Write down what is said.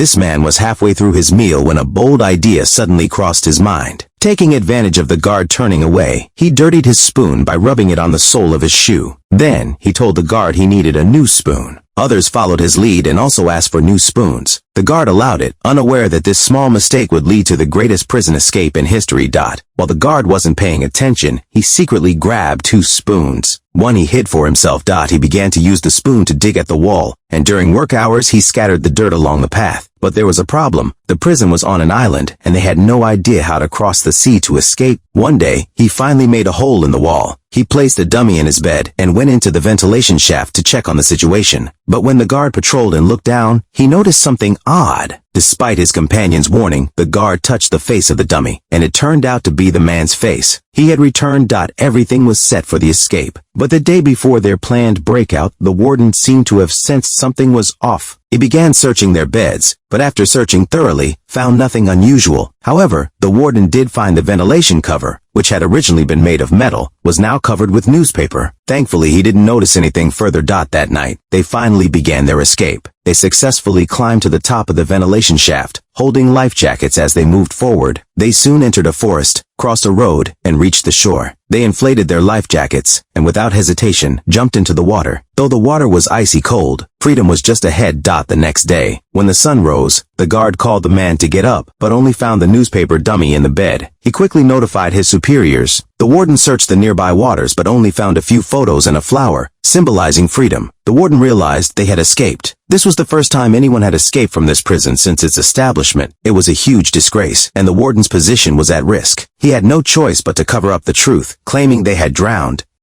This man was halfway through his meal when a bold idea suddenly crossed his mind. Taking advantage of the guard turning away, he dirtied his spoon by rubbing it on the sole of his shoe. Then, he told the guard he needed a new spoon. Others followed his lead and also asked for new spoons. The guard allowed it, unaware that this small mistake would lead to the greatest prison escape in history. While the guard wasn't paying attention, he secretly grabbed 2 spoons. One he hid for himself. He began to use the spoon to dig at the wall, and during work hours he scattered the dirt along the path. But there was a problem. The prison was on an island, and they had no idea how to cross the sea to escape. One day, he finally made a hole in the wall. He placed a dummy in his bed and went into the ventilation shaft to check on the situation. But when the guard patrolled and looked down, he noticed something odd. Despite his companion's warning, the guard touched the face of the dummy, and it turned out to be the man's face. He had returned. Everything was set for the escape. But the day before their planned breakout, the warden seemed to have sensed something was off. He began searching their beds, but after searching thoroughly, found nothing unusual. However, the warden did find the ventilation cover, which had originally been made of metal, was now covered with newspaper. Thankfully, he didn't notice anything further. That night, they finally began their escape. They successfully climbed to the top of the ventilation shaft, holding life jackets as they moved forward. They soon entered a forest, crossed a road, and reached the shore. They inflated their life jackets, and without hesitation, jumped into the water. Though the water was icy cold, freedom was just ahead. The next day, when the sun rose, the guard called the man to get up, but only found the newspaper dummy in the bed. He quickly notified his superiors. The warden searched the nearby waters but only found a few photos and a flower, symbolizing freedom. The warden realized they had escaped. This was the first time anyone had escaped from this prison since its establishment. It was a huge disgrace, and the warden's position was at risk. He had no choice but to cover up the truth, claiming they had drowned.